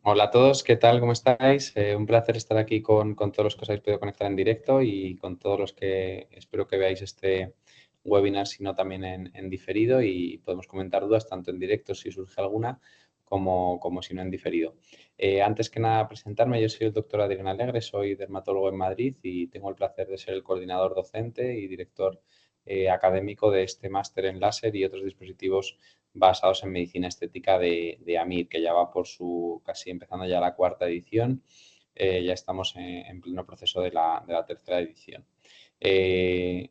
Hola a todos, ¿qué tal? ¿Cómo estáis? Un placer estar aquí con todos los que os habéis podido conectar en directo y con todos los que espero que veáis este webinar, si no también en diferido, y podemos comentar dudas tanto en directo si surge alguna como si no en diferido. Antes que nada, presentarme, yo soy el doctor Adrián Alegre, soy dermatólogo en Madrid y tengo el placer de ser el coordinador docente y director académico de este máster en láser y otros dispositivos basados en medicina estética de AMIR, que ya va por su casi empezando ya la cuarta edición. Ya estamos en pleno proceso de la tercera edición. Eh,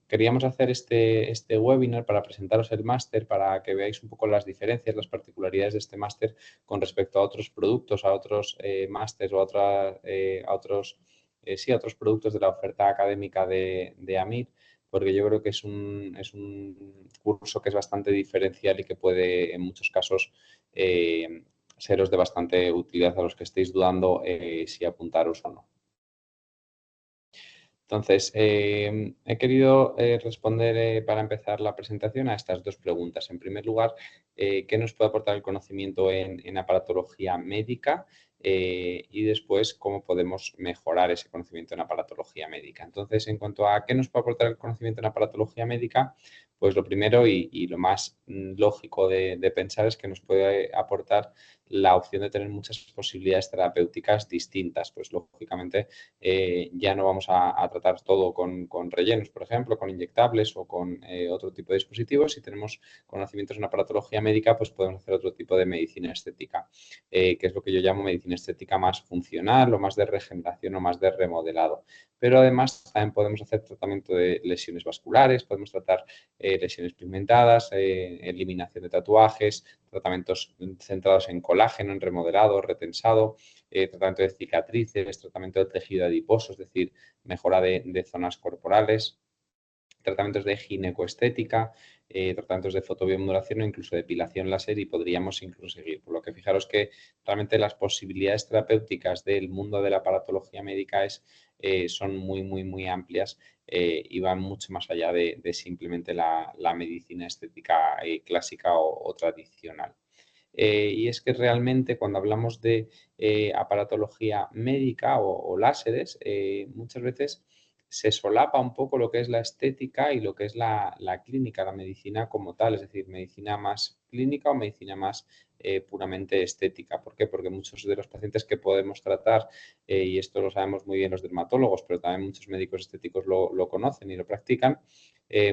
Queríamos hacer este webinar para presentaros el máster, para que veáis un poco las diferencias, las particularidades de este máster con respecto a otros productos, a otros másters o a otros productos de la oferta académica de AMIR, porque yo creo que es un curso que es bastante diferencial y que puede en muchos casos seros de bastante utilidad a los que estéis dudando si apuntaros o no. Entonces, he querido responder para empezar la presentación a estas dos preguntas. En primer lugar, ¿qué nos puede aportar el conocimiento en aparatología médica? Y después, ¿cómo podemos mejorar ese conocimiento en aparatología médica? Entonces, en cuanto a qué nos puede aportar el conocimiento en aparatología médica, pues lo primero y lo más lógico de pensar es que nos puede aportar la opción de tener muchas posibilidades terapéuticas distintas. Pues lógicamente ya no vamos a tratar todo con rellenos, por ejemplo, con inyectables o con otro tipo de dispositivos. Si tenemos conocimientos en aparatología médica, pues podemos hacer otro tipo de medicina estética, que es lo que yo llamo medicina estética más funcional o más de regeneración o más de remodelado. Pero además también podemos hacer tratamiento de lesiones vasculares, podemos tratar lesiones pigmentadas, eliminación de tatuajes, tratamientos centrados en colágeno, en remodelado, retensado, tratamiento de cicatrices, tratamiento de tejido adiposo, es decir, mejora de zonas corporales, tratamientos de ginecoestética, tratamientos de fotobiomodulación o incluso depilación láser y podríamos incluso seguir. Por lo que fijaros que realmente las posibilidades terapéuticas del mundo de la aparatología médica son muy, muy, muy amplias y van mucho más allá de simplemente la medicina estética clásica o tradicional. Y es que realmente cuando hablamos de aparatología médica o láseres, muchas veces se solapa un poco lo que es la estética y lo que es la clínica, la medicina como tal, es decir, medicina más clínica o medicina más puramente estética. ¿Por qué? Porque muchos de los pacientes que podemos tratar, y esto lo sabemos muy bien los dermatólogos, pero también muchos médicos estéticos lo conocen y lo practican,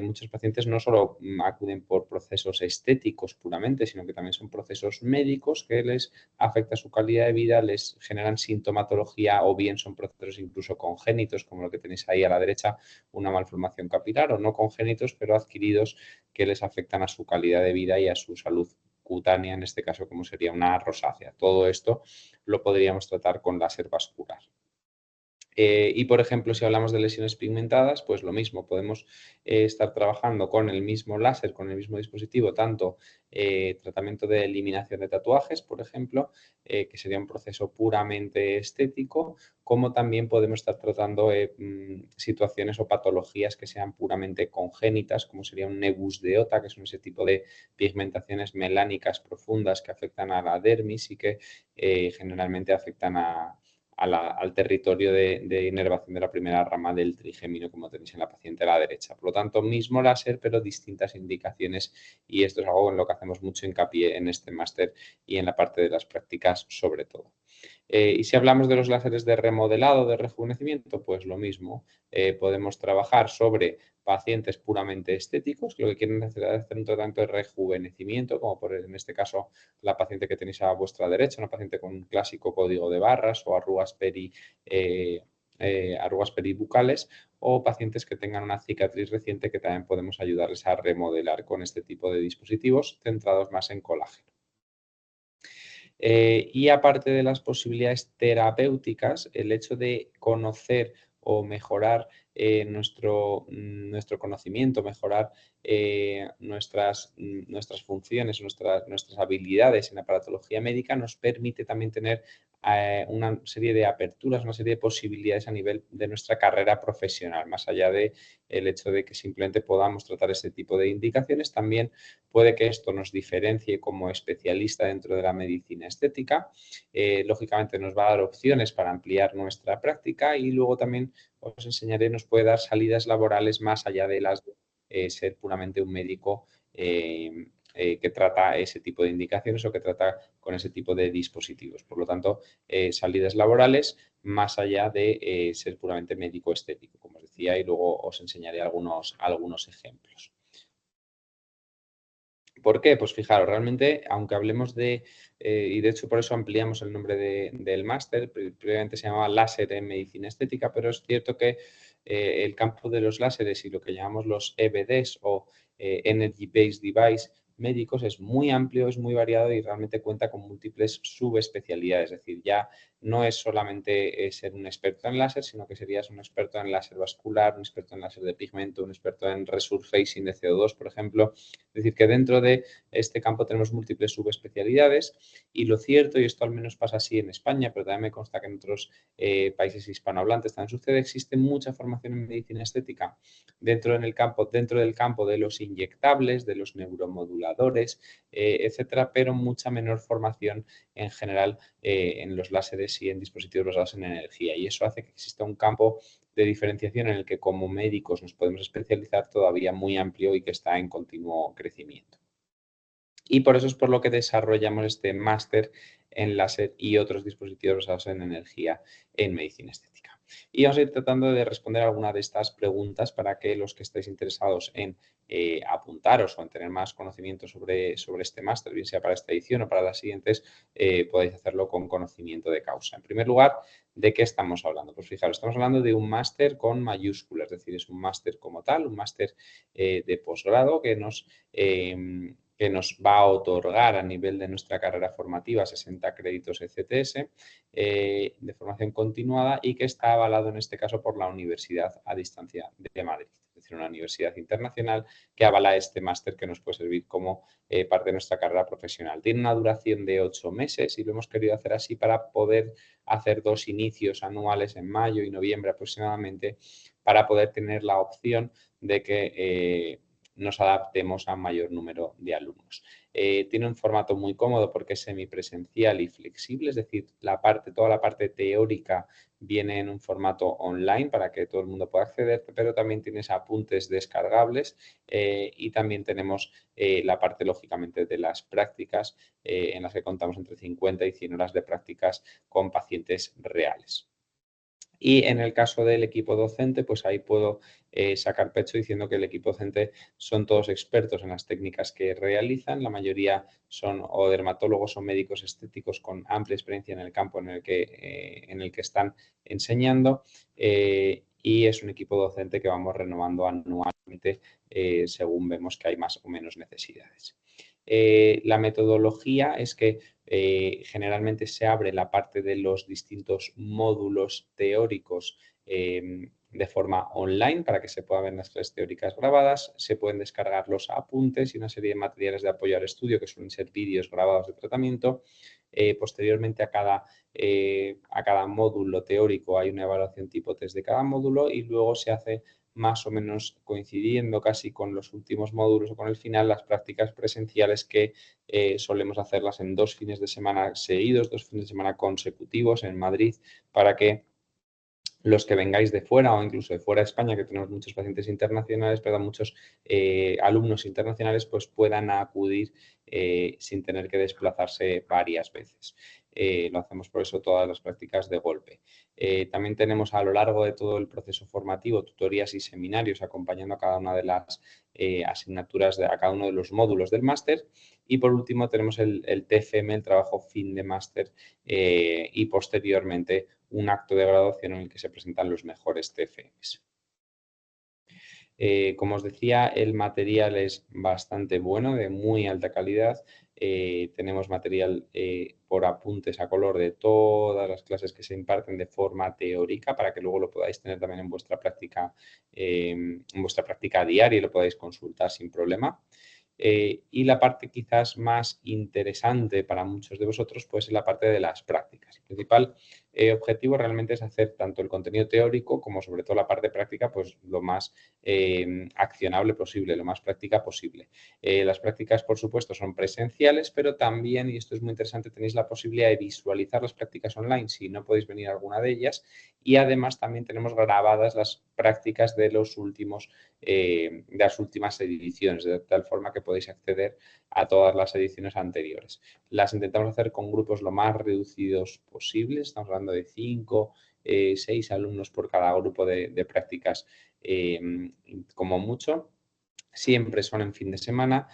muchos pacientes no solo acuden por procesos estéticos puramente, sino que también son procesos médicos que les afecta su calidad de vida, les generan sintomatología o bien son procesos incluso congénitos, como lo que tenéis ahí a la derecha, una malformación capilar, o no congénitos, pero adquiridos que les afectan a su calidad de vida y a su salud cutánea, en este caso como sería una rosácea. Todo esto lo podríamos tratar con láser vascular. Y, por ejemplo, si hablamos de lesiones pigmentadas, pues lo mismo, podemos estar trabajando con el mismo láser, con el mismo dispositivo, tanto tratamiento de eliminación de tatuajes, por ejemplo, que sería un proceso puramente estético, como también podemos estar tratando situaciones o patologías que sean puramente congénitas, como sería un nebus de Ota, que son ese tipo de pigmentaciones melánicas profundas que afectan a la dermis y que generalmente afectan al territorio de inervación de la primera rama del trigémino, como tenéis en la paciente a la derecha. Por lo tanto, mismo láser, pero distintas indicaciones, y esto es algo en lo que hacemos mucho hincapié en este máster y en la parte de las prácticas sobre todo. Y si hablamos de los láseres de remodelado, de rejuvenecimiento, pues lo mismo. Podemos trabajar sobre pacientes puramente estéticos, que lo que quieren hacer es hacer un tratamiento de rejuvenecimiento, como en este caso la paciente que tenéis a vuestra derecha, una paciente con un clásico código de barras o arrugas peribucales, o pacientes que tengan una cicatriz reciente que también podemos ayudarles a remodelar con este tipo de dispositivos centrados más en colágeno. Y aparte de las posibilidades terapéuticas, el hecho de conocer o mejorar nuestro conocimiento, mejorar nuestras funciones, nuestras habilidades en aparatología médica, nos permite también tener una serie de aperturas, una serie de posibilidades a nivel de nuestra carrera profesional, más allá de el hecho de que simplemente podamos tratar este tipo de indicaciones. También puede que esto nos diferencie como especialista dentro de la medicina estética. Lógicamente nos va a dar opciones para ampliar nuestra práctica y luego también os enseñaré, nos puede dar salidas laborales más allá de las de ser puramente un médico que trata ese tipo de indicaciones o que trata con ese tipo de dispositivos. Por lo tanto, salidas laborales más allá de ser puramente médico estético, como os decía, y luego os enseñaré algunos ejemplos. ¿Por qué? Pues fijaros, realmente, aunque hablemos y de hecho por eso ampliamos el nombre del máster, previamente se llamaba láser en medicina estética, pero es cierto que el campo de los láseres y lo que llamamos los EBDs o Energy Based Device médicos es muy amplio, es muy variado y realmente cuenta con múltiples subespecialidades. Es decir, ya no es solamente ser un experto en láser, sino que serías un experto en láser vascular, un experto en láser de pigmento, un experto en resurfacing de CO2, por ejemplo. Es decir, que dentro de este campo tenemos múltiples subespecialidades y lo cierto, y esto al menos pasa así en España, pero también me consta que en otros países hispanohablantes también sucede, existe mucha formación en medicina estética dentro del campo de los inyectables, de los neuromoduladores, etcétera, pero mucha menor formación en general en los láseres y en dispositivos basados en energía. Y eso hace que exista un campo de diferenciación en el que como médicos nos podemos especializar todavía muy amplio y que está en continuo crecimiento. Y por eso es por lo que desarrollamos este máster en láser y otros dispositivos basados en energía en medicina estética. Y vamos a ir tratando de responder alguna de estas preguntas para que los que estéis interesados en apuntaros o en tener más conocimiento sobre este máster, bien sea para esta edición o para las siguientes, podáis hacerlo con conocimiento de causa. En primer lugar, ¿de qué estamos hablando? Pues fijaros, estamos hablando de un máster con mayúsculas, es decir, es un máster como tal, un máster de posgrado que nos va a otorgar a nivel de nuestra carrera formativa 60 créditos ECTS de formación continuada y que está avalado en este caso por la Universidad a Distancia de Madrid, es decir, una universidad internacional que avala este máster que nos puede servir como parte de nuestra carrera profesional. Tiene una duración de 8 meses y lo hemos querido hacer así para poder hacer 2 inicios anuales en mayo y noviembre aproximadamente para poder tener la opción de que nos adaptemos a un mayor número de alumnos. Tiene un formato muy cómodo porque es semipresencial y flexible, es decir, toda la parte teórica viene en un formato online para que todo el mundo pueda acceder, pero también tienes apuntes descargables y también tenemos la parte, lógicamente, de las prácticas en las que contamos entre 50 y 100 horas de prácticas con pacientes reales. Y en el caso del equipo docente, pues ahí puedo sacar pecho diciendo que el equipo docente son todos expertos en las técnicas que realizan. La mayoría son o dermatólogos o médicos estéticos con amplia experiencia en el campo en el que están enseñando. Y es un equipo docente que vamos renovando anualmente según vemos que hay más o menos necesidades. La metodología es que generalmente se abre la parte de los distintos módulos teóricos de forma online para que se puedan ver las clases teóricas grabadas, se pueden descargar los apuntes y una serie de materiales de apoyo al estudio que suelen ser vídeos grabados de tratamiento. Posteriormente a cada módulo teórico hay una evaluación tipo test de cada módulo y luego se hace más o menos coincidiendo casi con los últimos módulos o con el final, las prácticas presenciales que solemos hacerlas en 2 fines de semana seguidos, 2 fines de semana consecutivos en Madrid, para que los que vengáis de fuera o incluso de fuera de España, que tenemos muchos pacientes internacionales, perdón, muchos alumnos internacionales, pues puedan acudir sin tener que desplazarse varias veces. Lo hacemos por eso todas las prácticas de golpe. También tenemos a lo largo de todo el proceso formativo tutorías y seminarios acompañando a cada una de las asignaturas, a cada uno de los módulos del máster. Y por último tenemos el TFM, el trabajo fin de máster y posteriormente un acto de graduación en el que se presentan los mejores TFMs. Como os decía, el material es bastante bueno, de muy alta calidad. Tenemos material por apuntes a color de todas las clases que se imparten de forma teórica para que luego lo podáis tener también en vuestra práctica diaria y lo podáis consultar sin problema. Y la parte quizás más interesante para muchos de vosotros pues es la parte de las prácticas. El principal objetivo realmente es hacer tanto el contenido teórico como sobre todo la parte práctica pues lo más accionable posible, lo más práctica posible. Las prácticas, por supuesto, son presenciales, pero también, y esto es muy interesante, tenéis la posibilidad de visualizar las prácticas online si no podéis venir a alguna de ellas. Y además también tenemos grabadas las prácticas de las últimas ediciones, de tal forma que podéis acceder a todas las ediciones anteriores. Las intentamos hacer con grupos lo más reducidos posibles, estamos hablando de 5, 6 alumnos por cada grupo de prácticas como mucho. Siempre son en fin de semana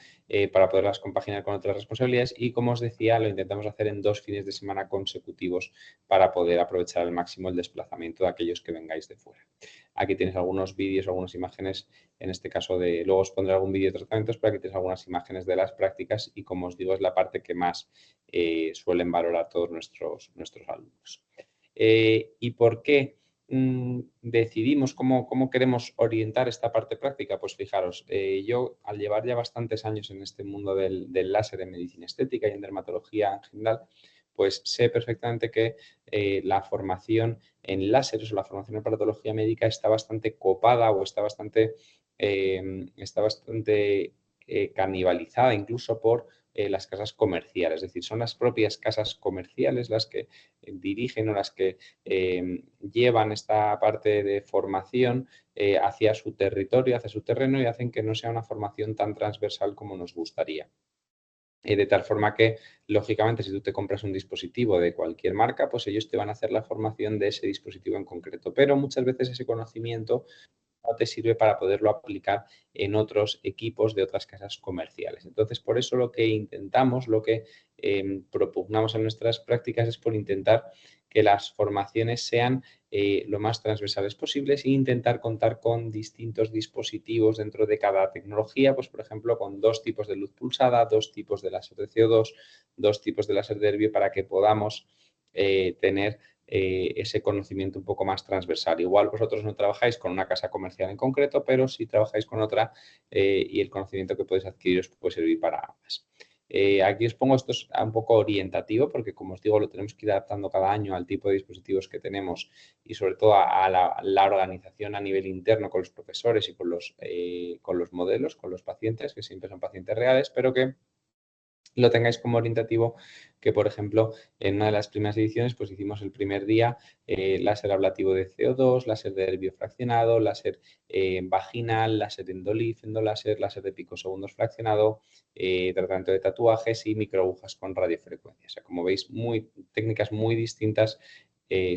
para poderlas compaginar con otras responsabilidades y, como os decía, lo intentamos hacer en 2 fines de semana consecutivos para poder aprovechar al máximo el desplazamiento de aquellos que vengáis de fuera. Aquí tienes algunos vídeos, algunas imágenes, en este caso luego os pondré algún vídeo de tratamientos, pero aquí tienes algunas imágenes de las prácticas y, como os digo, es la parte que más suelen valorar todos nuestros alumnos. ¿Y por qué decidimos cómo queremos orientar esta parte práctica? Pues fijaros, yo al llevar ya bastantes años en este mundo del láser en medicina estética y en dermatología en general, pues sé perfectamente que la formación en láseres o la formación en aparatología médica está bastante copada o está bastante canibalizada incluso por las casas comerciales. Es decir, son las propias casas comerciales las que dirigen o las que llevan esta parte de formación hacia su territorio, hacia su terreno y hacen que no sea una formación tan transversal como nos gustaría. De tal forma que, lógicamente, si tú te compras un dispositivo de cualquier marca, pues ellos te van a hacer la formación de ese dispositivo en concreto. Pero muchas veces ese conocimiento no te sirve para poderlo aplicar en otros equipos de otras casas comerciales. Entonces, por eso lo que intentamos, lo que propugnamos en nuestras prácticas es por intentar que las formaciones sean lo más transversales posibles e intentar contar con distintos dispositivos dentro de cada tecnología, pues por ejemplo con 2 tipos de luz pulsada, 2 tipos de láser de CO2, 2 tipos de láser de Erbium para que podamos tener ese conocimiento un poco más transversal. Igual vosotros no trabajáis con una casa comercial en concreto, pero sí trabajáis con otra y el conocimiento que podéis adquirir os puede servir para ambas. Aquí os pongo esto es un poco orientativo porque, como os digo, lo tenemos que ir adaptando cada año al tipo de dispositivos que tenemos y sobre todo a la organización a nivel interno con los profesores y con los modelos, con los pacientes, que siempre son pacientes reales, pero que lo tengáis como orientativo, que por ejemplo en una de las primeras ediciones pues hicimos el primer día láser ablativo de CO2, láser de Erbium fraccionado, láser vaginal, láser endoláser, láser de picosegundos fraccionado, tratamiento de tatuajes y microagujas con radiofrecuencia. O sea, como veis, técnicas muy distintas,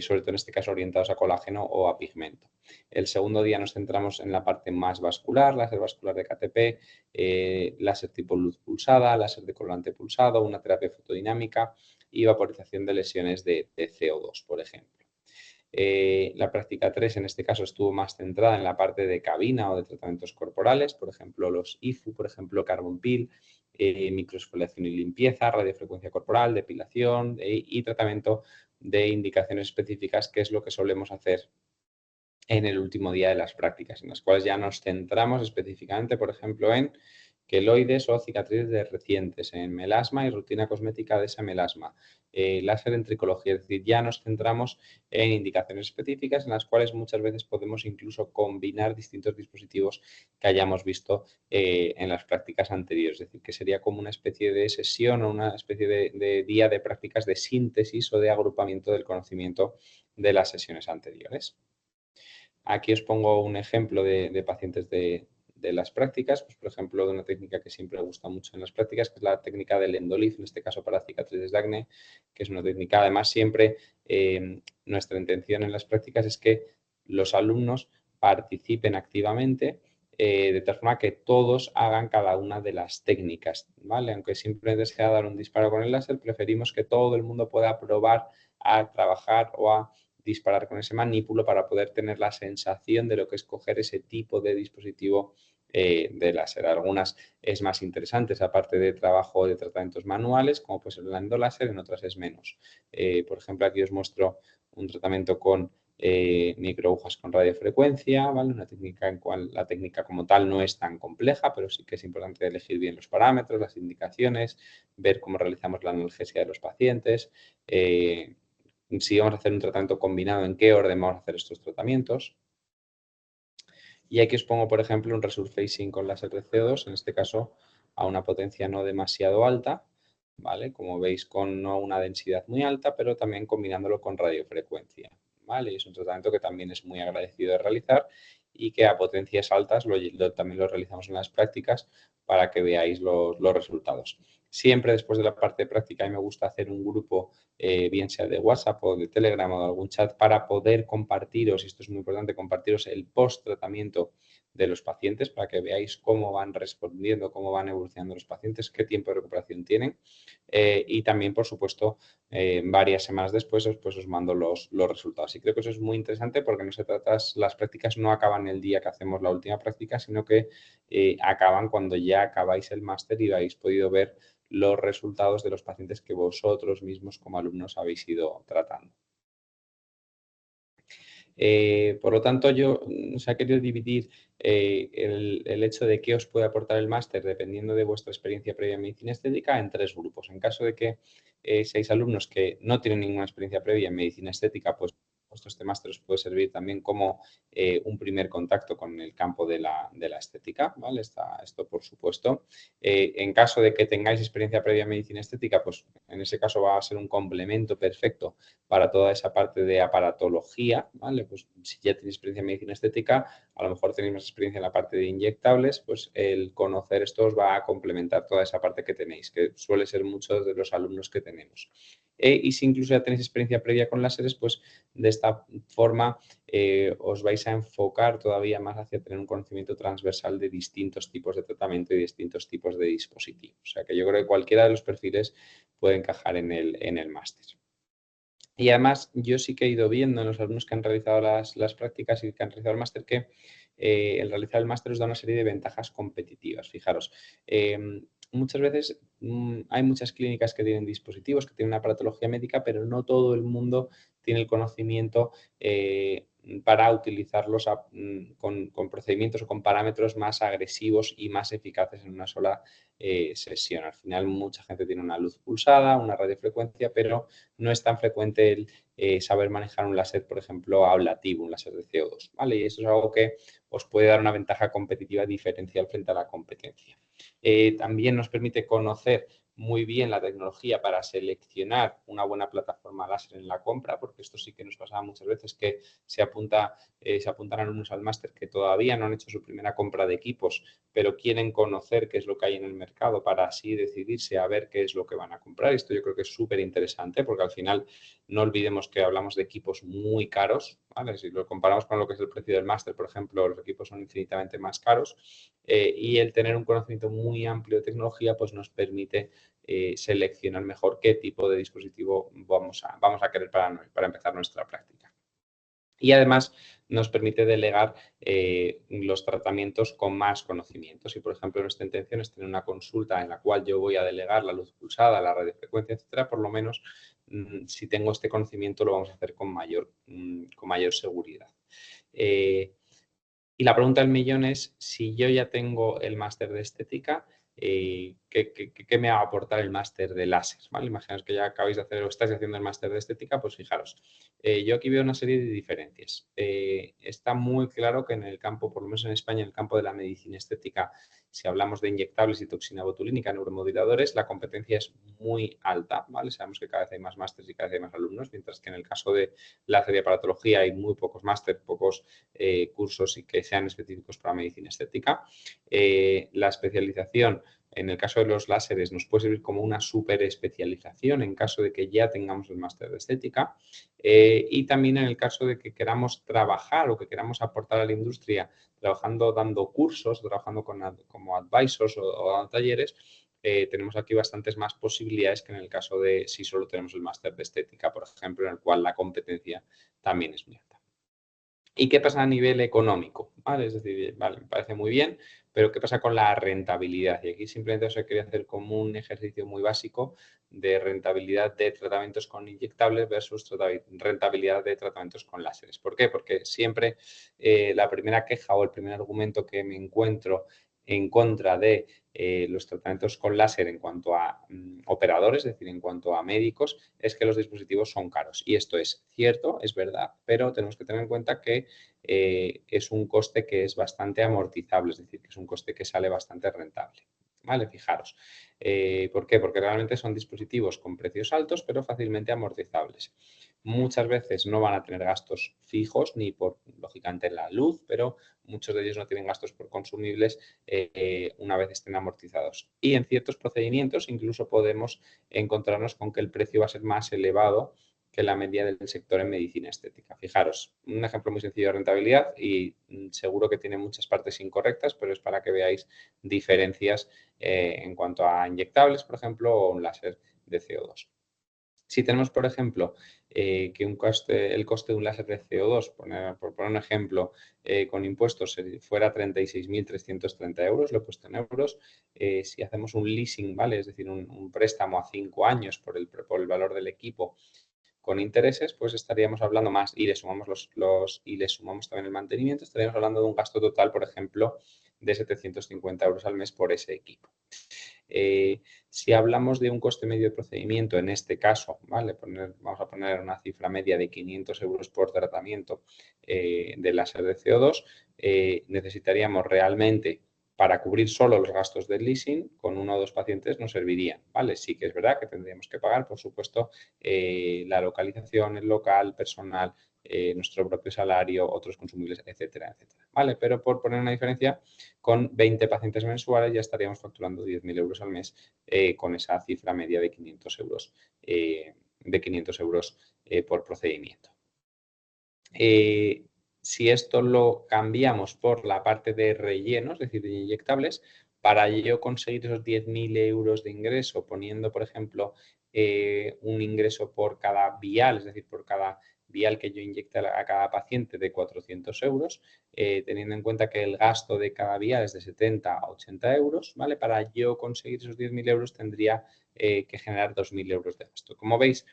sobre todo en este caso orientados a colágeno o a pigmento. El segundo día nos centramos en la parte más vascular, láser vascular de KTP, láser tipo luz pulsada, láser de colorante pulsado, una terapia fotodinámica y vaporización de lesiones de CO2, por ejemplo. La práctica 3 en este caso estuvo más centrada en la parte de cabina o de tratamientos corporales, por ejemplo los IFU, por ejemplo Carbon Peel, microexfoliación y limpieza, radiofrecuencia corporal, depilación y tratamiento de indicaciones específicas, que es lo que solemos hacer en el último día de las prácticas, en las cuales ya nos centramos específicamente, por ejemplo, en queloides o cicatrices de recientes, en melasma y rutina cosmética de esa melasma, láser en tricología, es decir, ya nos centramos en indicaciones específicas en las cuales muchas veces podemos incluso combinar distintos dispositivos que hayamos visto en las prácticas anteriores, es decir, que sería como una especie de sesión o una especie de día de prácticas de síntesis o de agrupamiento del conocimiento de las sesiones anteriores. Aquí os pongo un ejemplo de pacientes de las prácticas, pues por ejemplo, de una técnica que siempre gusta mucho en las prácticas, que es la técnica del Endolif, en este caso para cicatrices de acné, que es una técnica, además siempre nuestra intención en las prácticas es que los alumnos participen activamente de tal forma que todos hagan cada una de las técnicas, ¿vale? Aunque simplemente sea dar un disparo con el láser, preferimos que todo el mundo pueda probar a trabajar o a disparar con ese manípulo para poder tener la sensación de lo que es coger ese tipo de dispositivo de láser. Algunas es más interesante esa parte de trabajo de tratamientos manuales, como puede ser el endoláser, en otras es menos. Por ejemplo, aquí os muestro un tratamiento con microagujas con radiofrecuencia, ¿vale? Una técnica en cual la técnica como tal no es tan compleja, pero sí que es importante elegir bien los parámetros, las indicaciones, ver cómo realizamos la analgesia de los pacientes, si vamos a hacer un tratamiento combinado, en qué orden vamos a hacer estos tratamientos. Y aquí os pongo, por ejemplo, un resurfacing con láser de CO2, en este caso a una potencia no demasiado alta, ¿vale? Como veis, con no una densidad muy alta, pero también combinándolo con radiofrecuencia, ¿vale? Y es un tratamiento que también es muy agradecido de realizar y que a potencias altas también lo realizamos en las prácticas para que veáis los resultados. Siempre después de la parte de práctica, a mí me gusta hacer un grupo, bien sea de WhatsApp o de Telegram o de algún chat, para poder compartiros, y esto es muy importante, compartiros el post-tratamiento de los pacientes para que veáis cómo van respondiendo, cómo van evolucionando los pacientes, qué tiempo de recuperación tienen. Y también, por supuesto, varias semanas después pues os mando los resultados. Y creo que eso es muy interesante porque no se trata, las prácticas no acaban el día que hacemos la última práctica, sino que acaban cuando ya acabáis el máster y habéis podido ver los resultados de los pacientes que vosotros mismos como alumnos habéis ido tratando. Por lo tanto, yo se ha querido dividir el hecho de qué os puede aportar el máster dependiendo de vuestra experiencia previa en medicina estética en tres grupos. En caso de que seáis alumnos que no tienen ninguna experiencia previa en medicina estética, pues este máster os puede servir también como un primer contacto con el campo de la estética, ¿vale? Esto por supuesto. En caso de que tengáis experiencia previa en medicina estética, pues en ese caso va a ser un complemento perfecto para toda esa parte de aparatología, ¿vale? Pues si ya tenéis experiencia en medicina estética, a lo mejor tenéis más experiencia en la parte de inyectables, pues el conocer esto os va a complementar toda esa parte que tenéis, que suele ser muchos de los alumnos que tenemos. Y si incluso ya tenéis experiencia previa con láseres, pues de esta forma os vais a enfocar todavía más hacia tener un conocimiento transversal de distintos tipos de tratamiento y distintos tipos de dispositivos. O sea que yo creo que cualquiera de los perfiles puede encajar en el máster. Y además, yo sí que he ido viendo en los alumnos que han realizado las prácticas y que han realizado el máster que el realizar el máster os da una serie de ventajas competitivas. Fijaros, muchas veces hay muchas clínicas que tienen dispositivos, que tienen una aparatología médica, pero no todo el mundo tiene el conocimiento para utilizarlos con procedimientos o con parámetros más agresivos y más eficaces en una sola sesión. Al final, mucha gente tiene una luz pulsada, una radiofrecuencia, pero no es tan frecuente el saber manejar un láser, por ejemplo, ablativo, un láser de CO2, ¿vale? Y eso es algo que os puede dar una ventaja competitiva diferencial frente a la competencia. También nos permite conocer muy bien la tecnología para seleccionar una buena plataforma láser en la compra, porque esto sí que nos pasaba muchas veces que se apuntan alumnos al máster que todavía no han hecho su primera compra de equipos, pero quieren conocer qué es lo que hay en el mercado para así decidirse a ver qué es lo que van a comprar. Esto yo creo que es súper interesante porque al final no olvidemos que hablamos de equipos muy caros, ¿vale? Si lo comparamos con lo que es el precio del máster, por ejemplo, los equipos son infinitamente más caros y el tener un conocimiento muy amplio de tecnología pues nos permite seleccionar mejor qué tipo de dispositivo vamos a querer para empezar nuestra práctica. Y además nos permite delegar los tratamientos con más conocimientos. Si, por ejemplo, nuestra intención es tener una consulta en la cual yo voy a delegar la luz pulsada, la radiofrecuencia, etcétera, por lo menos si tengo este conocimiento lo vamos a hacer con mayor seguridad. Y la pregunta del millón es, si yo ya tengo el máster de estética, ¿qué me va a aportar el máster de láser? ¿Vale? Imaginaos que ya acabáis de hacer o estáis haciendo el máster de estética, pues fijaros, yo aquí veo una serie de diferencias. Está muy claro que en el campo, por lo menos en España, en el campo de la medicina estética, si hablamos de inyectables y toxina botulínica, neuromoduladores, la competencia es muy alta, ¿vale? Sabemos que cada vez hay más másteres y cada vez hay más alumnos, mientras que en el caso de láser y aparatología hay muy pocos másteres, pocos cursos y que sean específicos para medicina estética. La especialización, en el caso de los láseres, nos puede servir como una super especialización en caso de que ya tengamos el máster de estética. Y también en el caso de que queramos trabajar o que queramos aportar a la industria trabajando, dando cursos, trabajando como advisors o dando talleres, tenemos aquí bastantes más posibilidades que en el caso de si solo tenemos el máster de estética, por ejemplo, en el cual la competencia también es muy alta. ¿Y qué pasa a nivel económico? ¿Vale? Es decir, vale, me parece muy bien, pero ¿qué pasa con la rentabilidad? Y aquí simplemente os quería hacer como un ejercicio muy básico de rentabilidad de tratamientos con inyectables versus rentabilidad de tratamientos con láseres. ¿Por qué? Porque siempre la primera queja o el primer argumento que me encuentro en contra de los tratamientos con láser en cuanto a operadores, es decir, en cuanto a médicos, es que los dispositivos son caros. Y esto es cierto, es verdad, pero tenemos que tener en cuenta que es un coste que es bastante amortizable, es decir, que es un coste que sale bastante rentable. ¿Vale? Fijaros. ¿Por qué? Porque realmente son dispositivos con precios altos, pero fácilmente amortizables. Muchas veces no van a tener gastos fijos, ni por, lógicamente, la luz, pero muchos de ellos no tienen gastos por consumibles una vez estén amortizados. Y en ciertos procedimientos incluso podemos encontrarnos con que el precio va a ser más elevado que la media del sector en medicina estética. Fijaros, un ejemplo muy sencillo de rentabilidad y seguro que tiene muchas partes incorrectas, pero es para que veáis diferencias en cuanto a inyectables, por ejemplo, o un láser de CO2. Si tenemos, por ejemplo, que el coste de un láser de CO2, por poner un ejemplo, con impuestos fuera 36.330 euros, lo he puesto en euros. Si hacemos un leasing, ¿vale? Es decir, un préstamo a 5 años por el valor del equipo con intereses, pues estaríamos hablando más y le sumamos y le sumamos también el mantenimiento, estaríamos hablando de un gasto total, por ejemplo, de 750 euros al mes por ese equipo. Si hablamos de un coste medio de procedimiento, en este caso, ¿vale? Vamos a poner una cifra media de 500 euros por tratamiento de láser de CO2, necesitaríamos realmente para cubrir solo los gastos del leasing, con uno o dos pacientes nos servirían, ¿vale? Sí que es verdad que tendríamos que pagar, por supuesto, la localización, el local, personal, nuestro propio salario, otros consumibles, etcétera, etcétera, ¿vale? Pero por poner una diferencia, con 20 pacientes mensuales ya estaríamos facturando 10.000 euros al mes con esa cifra media de 500 euros, por procedimiento. Si esto lo cambiamos por la parte de relleno, es decir, de inyectables, para yo conseguir esos 10.000 euros de ingreso, poniendo, por ejemplo, un ingreso por cada vial, es decir, por cada vial que yo inyecte a cada paciente de 400 euros, teniendo en cuenta que el gasto de cada vial es de 70 a 80 euros, ¿vale? Para yo conseguir esos 10.000 euros tendría que generar 2.000 euros de gasto. Como veis,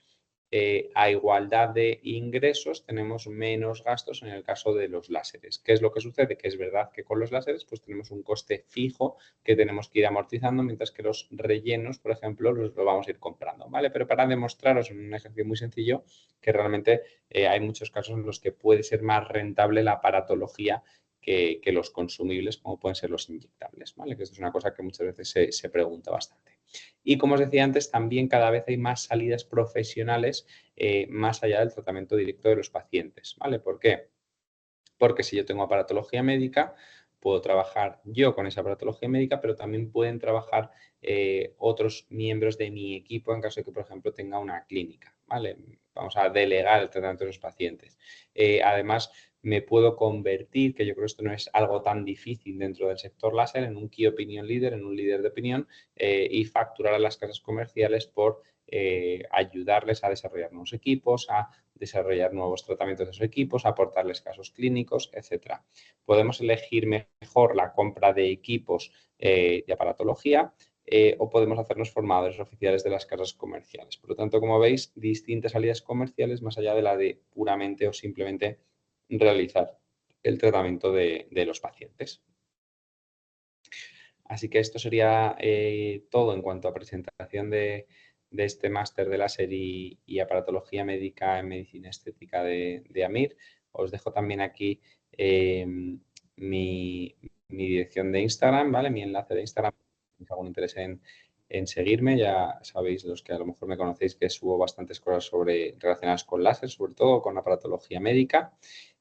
a igualdad de ingresos tenemos menos gastos en el caso de los láseres. ¿Qué es lo que sucede? Que es verdad que con los láseres pues tenemos un coste fijo que tenemos que ir amortizando, mientras que los rellenos, por ejemplo, los vamos a ir comprando, ¿vale? Pero para demostraros en un ejercicio muy sencillo que realmente hay muchos casos en los que puede ser más rentable la aparatología que los consumibles, como pueden ser los inyectables, ¿vale? Que esto es una cosa que muchas veces se pregunta bastante. Y como os decía antes, también cada vez hay más salidas profesionales más allá del tratamiento directo de los pacientes, ¿vale? ¿Por qué? Porque si yo tengo aparatología médica, puedo trabajar yo con esa aparatología médica, pero también pueden trabajar otros miembros de mi equipo en caso de que, por ejemplo, tenga una clínica, ¿vale? Vamos a delegar el tratamiento de los pacientes. Además, me puedo convertir, que yo creo que esto no es algo tan difícil dentro del sector láser, en un Key Opinion Leader, en un líder de opinión y facturar a las casas comerciales por ayudarles a desarrollar nuevos equipos, a desarrollar nuevos tratamientos de esos equipos, aportarles casos clínicos, etc. Podemos elegir mejor la compra de equipos de aparatología o podemos hacernos formadores oficiales de las casas comerciales. Por lo tanto, como veis, distintas salidas comerciales más allá de la de puramente o simplemente realizar el tratamiento de los pacientes. Así que esto sería todo en cuanto a presentación de este máster de láser y aparatología médica en medicina estética de AMIR. Os dejo también aquí mi dirección de Instagram, ¿vale? Mi enlace de Instagram, si tenéis algún interés en seguirme. Ya sabéis, los que a lo mejor me conocéis, que subo bastantes cosas relacionadas con láser, sobre todo con aparatología médica.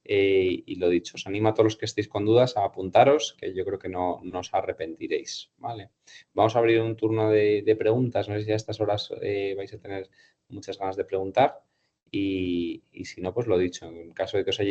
Y lo dicho, os animo a todos los que estéis con dudas a apuntaros, que yo creo que no os arrepentiréis, ¿vale? Vamos a abrir un turno de preguntas. No sé si a estas horas vais a tener muchas ganas de preguntar y si no, pues lo dicho, en caso de que os haya